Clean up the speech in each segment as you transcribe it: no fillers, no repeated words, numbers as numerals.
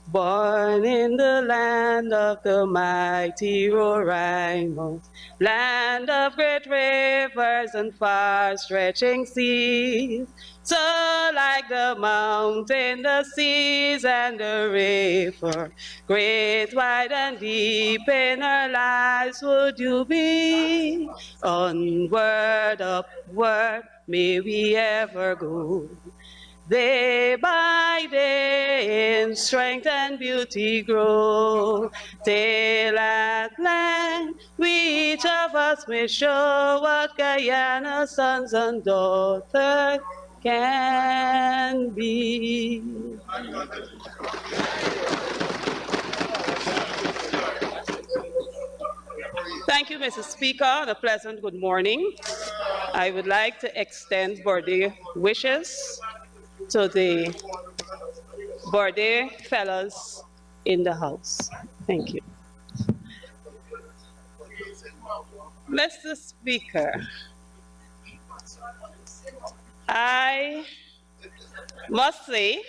Born in the land of the mighty Roraima, land of great rivers and far-stretching seas. So like the mountain, the seas, and the river, great, wide, and deep in our lives would you be. Onward, upward, may we ever go. Day by day in strength and beauty grow, till at length we each of us may show what Guyana's sons and daughters can be. Thank you, Mrs. Speaker, and a pleasant good morning. I would like to extend birthday wishes to the birthday fellows in the house. Thank you. Mr. Speaker, I must say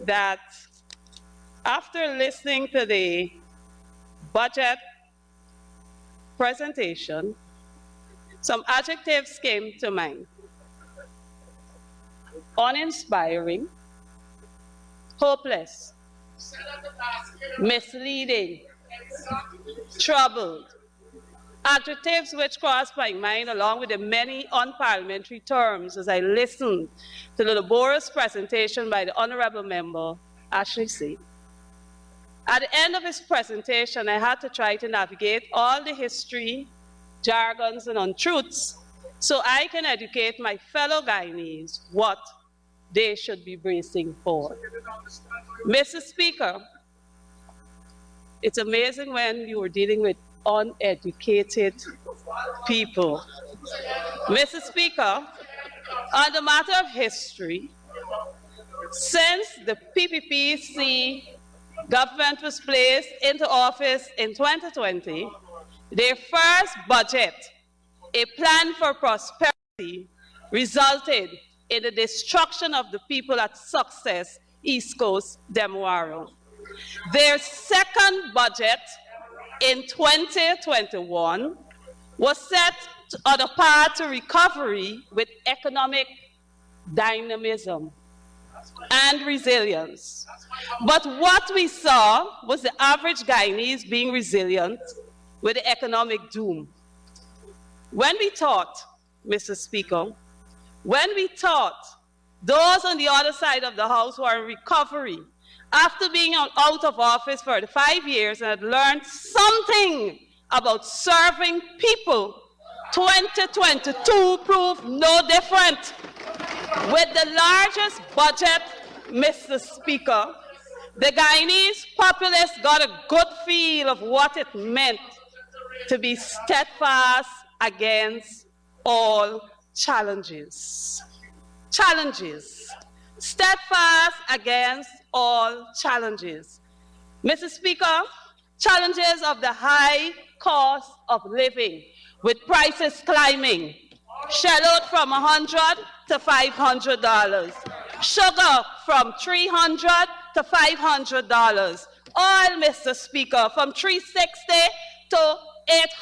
that after listening to the budget presentation, some adjectives came to mind. Uninspiring, hopeless, misleading, troubled. Adjectives which crossed my mind along with the many unparliamentary terms as I listened to the laborious presentation by the Honorable Member, Ashley C. At the end of his presentation, I had to try to navigate all the history, jargons, and untruths so I can educate my fellow Guyanese what they should be bracing for. Mr. Speaker, it's amazing when you are dealing with uneducated people. Mr. Speaker, on the matter of history, since the PPPC government was placed into office in 2020, their first budget, a plan for prosperity, resulted in the destruction of the people at Success, East Coast, Demwaro. Their second budget in 2021 was set on a path to recovery with economic dynamism and resilience. But what we saw was the average Guyanese being resilient with the economic doom. When we thought, Mr. Speaker, when we thought those on the other side of the house who are in recovery after being out of office for 5 years and had learned something about serving people, 2022 proved no different. With the largest budget, Mr. Speaker, the Guyanese populace got a good feel of what it meant to be steadfast against all challenges. Steadfast against all challenges. Mr. Speaker, challenges of the high cost of living, with prices climbing, shelled from $100 to $500, sugar from $300 to $500, oil, Mr. Speaker, from $360 to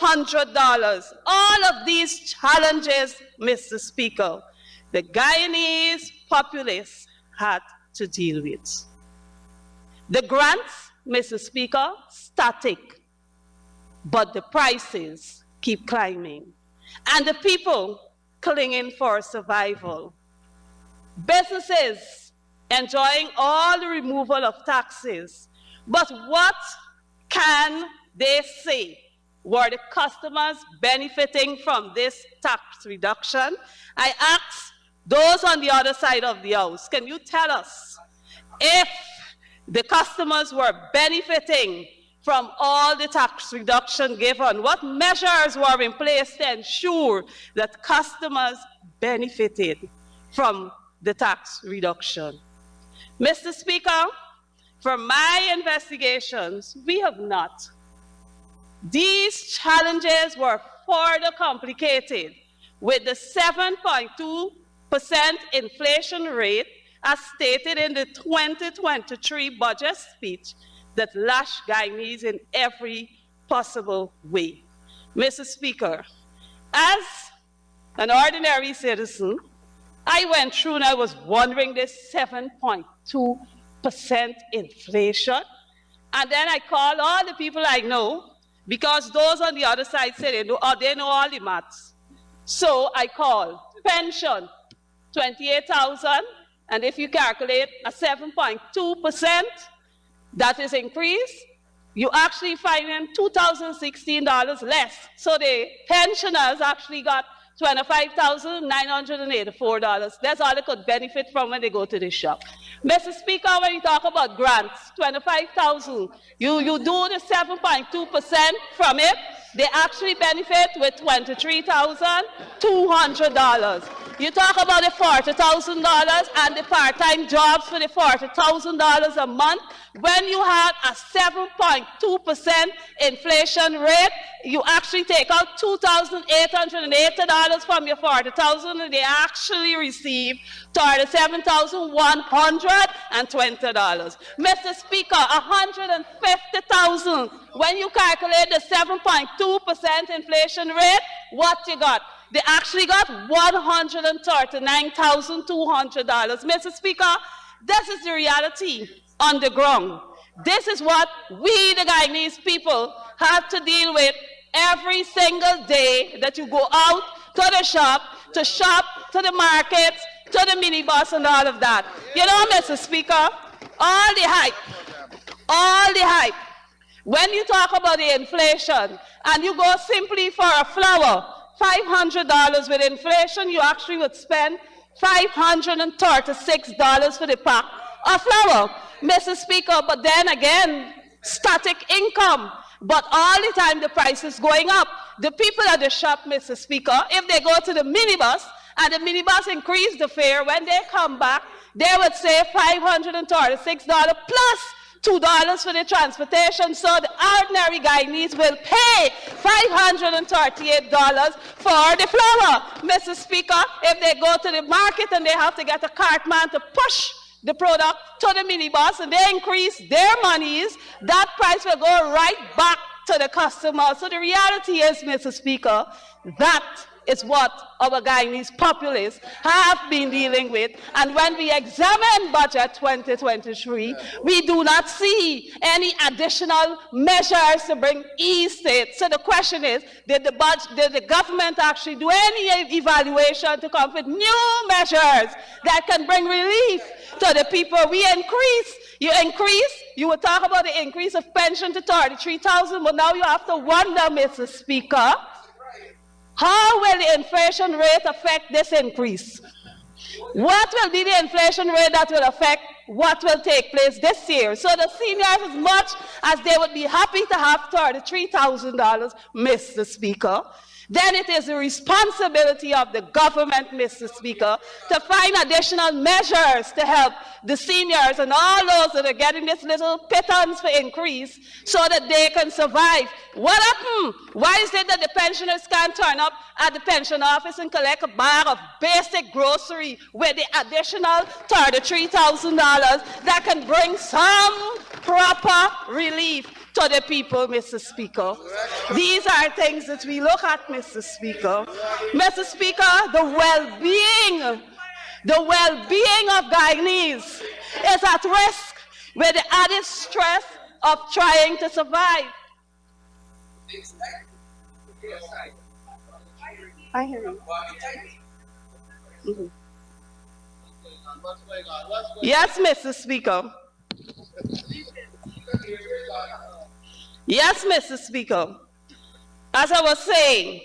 $800. All of these challenges, Mr. Speaker, the Guyanese populace had to deal with. The grants, Mr. Speaker, static, but the prices keep climbing, and the people clinging for survival. Businesses enjoying all the removal of taxes, but what can they say? Were the customers benefiting from this tax reduction? I ask those on the other side of the house, can you tell us if the customers were benefiting from all the tax reduction given? What measures were in place to ensure that customers benefited from the tax reduction? Mr. Speaker, from my investigations, we have not. These challenges were further complicated with the 7.2% inflation rate as stated in the 2023 budget speech, that lash Guyanese in every possible way. Mr. Speaker, as an ordinary citizen, I went through and I was wondering this 7.2% inflation. And then I called all the people I know, because those on the other side say they know all the maths. So I called pension, 28,000, and if you calculate a 7.2%, that is increased, you actually find them $2,016 less. So the pensioners actually got $25,984. That's all they could benefit from when they go to the shop. Mr. Speaker, when you talk about grants, $25,000, you do the 7.2% from it, they actually benefit with $23,200. You talk about the $40,000 and the part-time jobs for the $40,000 a month. When you have a 7.2% inflation rate, you actually take out $2,880 from your $40,000, and they actually receive $37,120. Mr. Speaker, $150,000. When you calculate the 7.2% inflation rate, what you got? They actually got $139,200. Mr. Speaker, this is the reality on the ground. This is what we, the Guyanese people, have to deal with every single day that you go out to the shop, to the markets, to the minibus and all of that. You know, Mr. Speaker, all the hype, when you talk about the inflation and you go simply for a flour, $500 with inflation, you actually would spend $536 for the pack of flour, Mr. Speaker. But then again, static income. But all the time the price is going up. The people at the shop, Mr. Speaker, if they go to the minibus and the minibus increase the fare, when they come back, they would say $536 plus $2 for the transportation, so the ordinary Guyanese will pay $538 for the flour. Mr. Speaker, if they go to the market and they have to get a cartman to push the product to the minibus and they increase their monies, that price will go right back to the customer. So the reality is, Mr. Speaker, that is what our Guyanese populace have been dealing with. And when we examine budget 2023, we do not see any additional measures to bring ease to it. So the question is, did the government actually do any evaluation to come up with new measures that can bring relief to the people? You would talk about the increase of pension to 33,000, but now you have to wonder, Mr. Speaker, how will the inflation rate affect this increase? What will be the inflation rate that will affect what will take place this year? So the seniors, as much as they would be happy to have $33,000, Mr. Speaker, then it is the responsibility of the government, Mr. Speaker, to find additional measures to help the seniors and all those that are getting this little pittance for increase so that they can survive. What happened? Why is it that the pensioners can't turn up at the pension office and collect a bag of basic grocery with the additional $33,000 that can bring some proper relief to the people, Mr. Speaker? These are things that we look at, Mr. Speaker. Mr. Speaker, the well-being of Guyanese is at risk with the added stress of trying to survive. I hear you. Mm-hmm. Yes, Mr. Speaker. Yes, Mr. Speaker. As I was saying,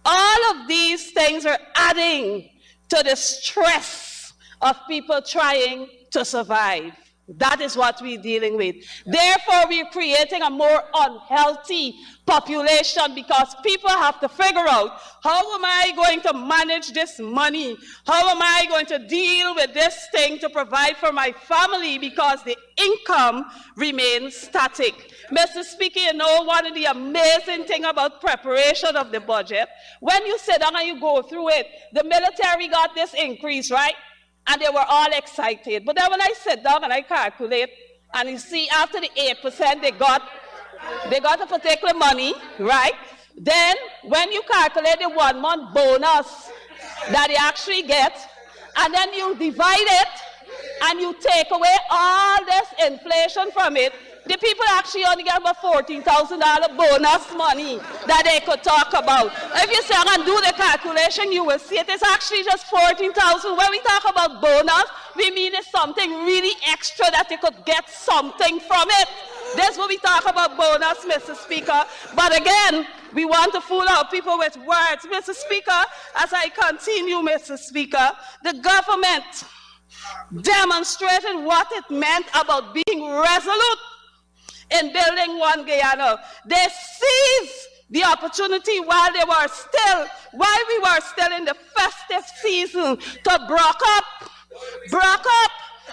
all of these things are adding to the stress of people trying to survive. That is what we're dealing with. Therefore, we're creating a more unhealthy population because people have to figure out, how am I going to manage this money? How am I going to deal with this thing to provide for my family because the income remains static? Mr. Speaker, you know one of the amazing things about preparation of the budget, when you sit down and you go through it, the military got this increase, right? and they were all excited. But then when I sit down and I calculate, and you see after the 8% they got a particular money, right? Then when you calculate the 1 month bonus that they actually get, and then you divide it, and you take away all this inflation from it, the people actually only get about $14,000 bonus money that they could talk about. If you sit and do the calculation, you will see it is actually just $14,000. When we talk about bonus, we mean it's something really extra that they could get something from it. That's what we talk about bonus, Mr. Speaker. But again, we want to fool our people with words. Mr. Speaker, as I continue, Mr. Speaker, the government demonstrated what it meant about being resolute in building one Guyana. They seized the opportunity while we were still in the festive season to broke up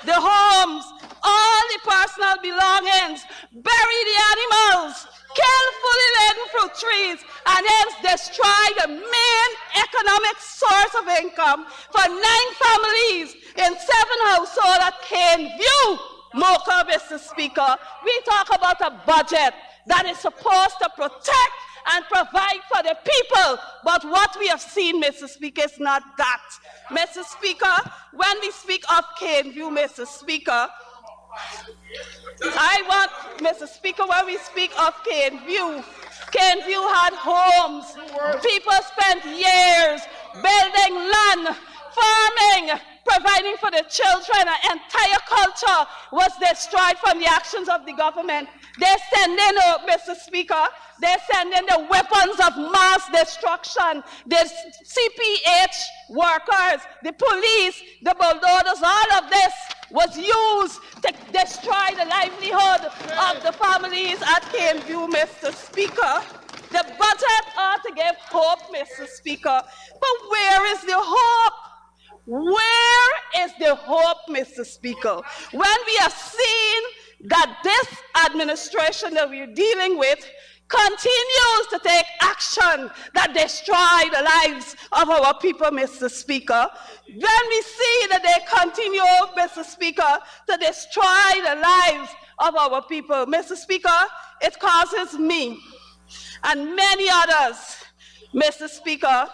the homes, all the personal belongings, bury the animals, kill fully laden fruit trees, and hence destroy the main economic source of income for 9 families in 7 households at Caneview, Mocha, Mr. Speaker. We talk about a budget that is supposed to protect and provide for the people, but what we have seen, Mr. Speaker, is not that. Mr. Speaker, when we speak of Caneview, Mr. Speaker, Mr. Speaker, when we speak of Caneview, Caneview had homes. People spent years building land, farming, providing for the children. An entire culture was destroyed from the actions of the government. They send in, Mr. Speaker, they send in the weapons of mass destruction. The CPH workers, the police, the bulldozers, all of this was used to destroy the livelihood of the families at Caneview, Mr. Speaker. The budget ought to give hope, Mr. Speaker. But where is the hope? Where is the hope, Mr. Speaker? When we have seen that this administration that we're dealing with continues to take action that destroy the lives of our people, Mr. Speaker. When we see that they continue, Mr. Speaker, to destroy the lives of our people, Mr. Speaker, it causes me and many others, Mr. Speaker,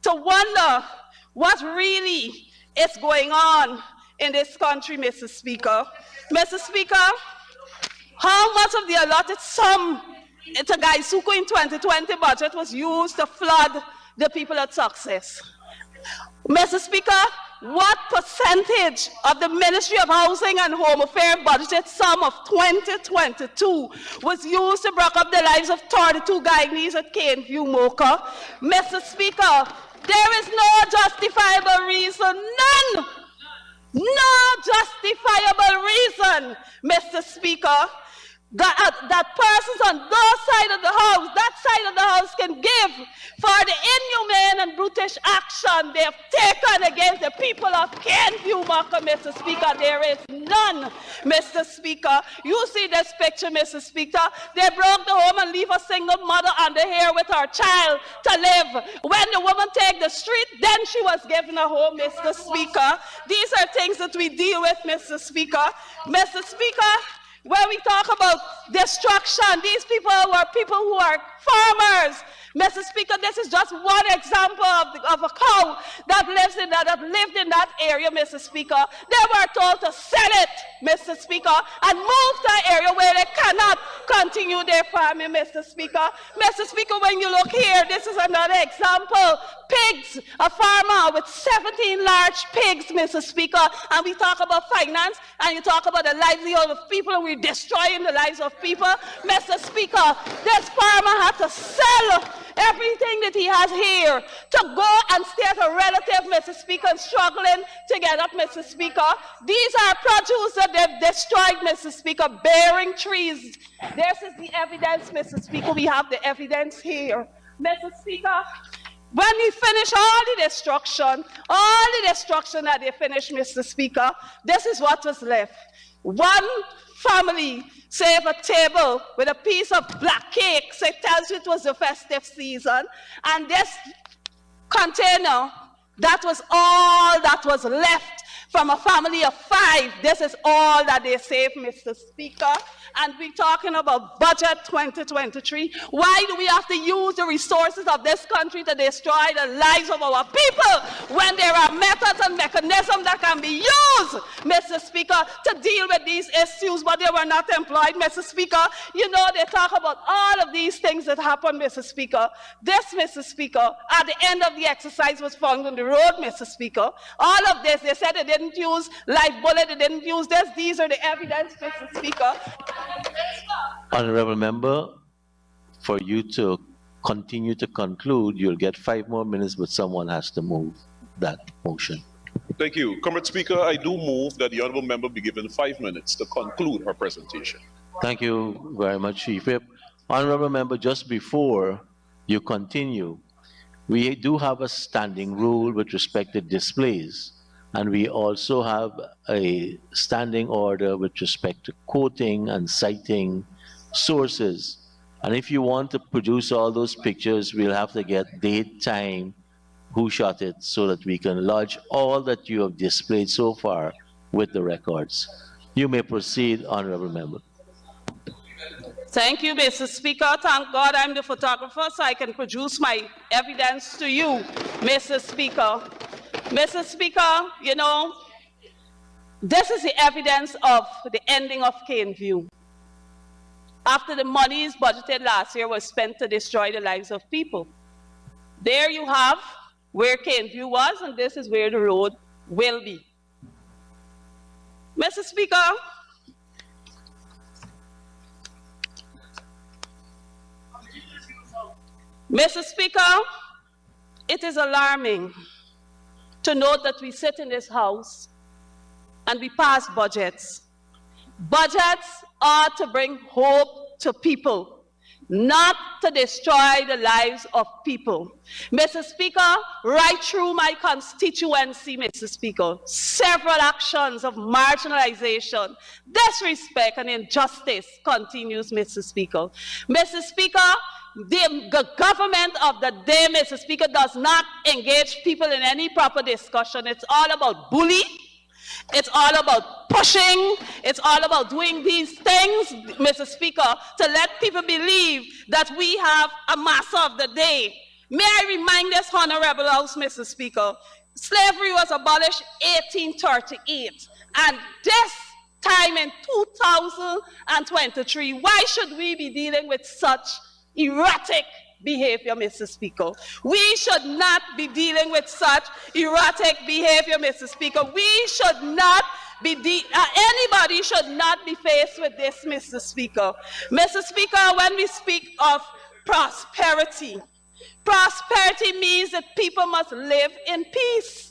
to wonder what really is going on in this country, Mr. Speaker. Mr. Speaker, how much of the allotted sum to Gaisuku in 2020 budget was used to flood the people at Success? Mr. Speaker, what percentage of the Ministry of Housing and Home Affairs budgeted sum of 2022 was used to break up the lives of 32 Guyanese at Caneview, Mocha? Mr. Speaker, there is no justifiable reason, none, no justifiable reason, Mr. Speaker, that persons on that side of the house can give for the inhumane and brutish action they have taken against the people of Caneview, Mr. Speaker. There is none, Mr. Speaker. You see this picture, Mr. Speaker. They broke the home and leave a single mother under here with her child to live. When the woman take the street, then she was given a home, Mr. Speaker. These are things that we deal with, Mr. Speaker. Mr. Speaker, when we talk about destruction, these people were people who are farmers. Mr. Speaker, this is just one example of a cow that lived in that area, Mr. Speaker. They were told to sell it, Mr. Speaker, and move to an area where they cannot continue their farming, Mr. Speaker. Mr. Speaker, when you look here, this is another example. Pigs, a farmer with 17 large pigs, Mr. Speaker, and we talk about finance, and you talk about the livelihood of people, and we're destroying the lives of people. Mr. Speaker, this farmer had to sell everything that he has here to go and stay at a relative, Mr. Speaker, and struggling to get up, Mr. Speaker. These are produce that they've destroyed, Mr. Speaker, bearing trees. This is the evidence, Mr. Speaker. We have the evidence here. Mr. Speaker, when we finish all the destruction that they finished, Mr. Speaker, this is what was left. One family save a table with a piece of black cake, so it tells you it was the festive season, and this container, that was all that was left from a family of 5. This is all that they save, Mr. Speaker. And we're talking about budget 2023. Why do we have to use the resources of this country to destroy the lives of our people when there are methods and mechanisms that can be used, Mr. Speaker, to deal with these issues, but they were not employed, Mr. Speaker? You know, they talk about all of these things that happen, Mr. Speaker. This, Mr. Speaker, at the end of the exercise was found on the road, Mr. Speaker. All of this, they said they didn't use live bullet, they didn't use this. These are the evidence, Mr. Speaker. Honorable Member, for you to continue to conclude, you'll get 5 more minutes, but someone has to move that motion. Thank you. Comrade Speaker, I do move that the Honorable Member be given 5 minutes to conclude her presentation. Thank you very much, Chief Whip. Honorable Member, just before you continue, we do have a standing rule with respect to displays, and we also have a standing order with respect to quoting and citing sources. And if you want to produce all those pictures, we'll have to get date, time, who shot it, so that we can lodge all that you have displayed so far with the records. You may proceed, Honorable Member. Thank you, Mr. Speaker. Thank God I'm the photographer, so I can produce my evidence to you, Mr. Speaker. Mr. Speaker, you know, this is the evidence of the ending of Caneview. After the monies budgeted last year was spent to destroy the lives of people. There you have where Caneview was, and this is where the road will be. Mr. Speaker, Mr. Speaker, it is alarming to note that we sit in this House and we pass budgets. Budgets are to bring hope to people, not to destroy the lives of people. Mr. Speaker, right through my constituency, Mr. Speaker, several actions of marginalization, disrespect, and injustice continues, Mr. Speaker. Mr. Speaker, the government of the day, Mr. Speaker, does not engage people in any proper discussion. It's all about bullying. It's all about pushing. It's all about doing these things, Mr. Speaker, to let people believe that we have a master of the day. May I remind this honorable House, Mr. Speaker, slavery was abolished 1838, and this time in 2023, why should we be dealing with such erratic behavior, Mr. Speaker? We should not be dealing with such erratic behavior, Mr. Speaker. We should not be, anybody should not be faced with this, Mr. Speaker. Mr. Speaker, when we speak of prosperity, prosperity means that people must live in peace.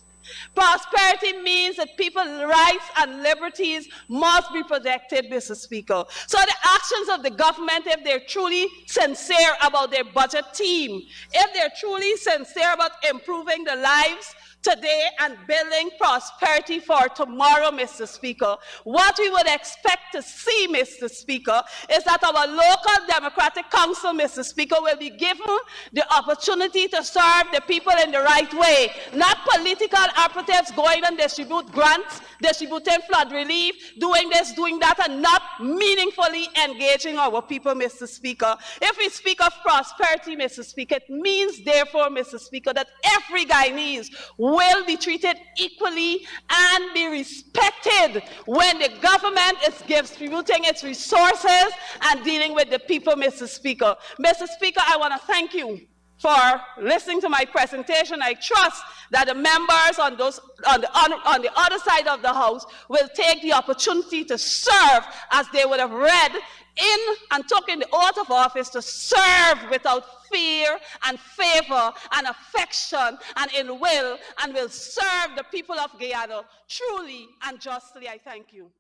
Prosperity means that people's rights and liberties must be protected, Mr. Speaker. So the actions of the government, if they're truly sincere about their budget team, if they're truly sincere about improving the lives today and building prosperity for tomorrow, Mr. Speaker, what we would expect to see, Mr. Speaker, is that our local democratic council, Mr. Speaker, will be given the opportunity to serve the people in the right way, not political operatives going and distribute grants, distributing flood relief, doing this, doing that, and not meaningfully engaging our people, Mr. Speaker. If we speak of prosperity, Mr. Speaker, it means, therefore, Mr. Speaker, that every Guyanese will be treated equally and be respected when the government is distributing its resources and dealing with the people, Mr. Speaker. Mr. Speaker, I want to thank you for listening to my presentation. I trust that the members on the other side of the House will take the opportunity to serve as they would have read in and took in the oath of office, to serve without fear and favor and affection and in will, and will serve the people of Guyana truly and justly. I thank you.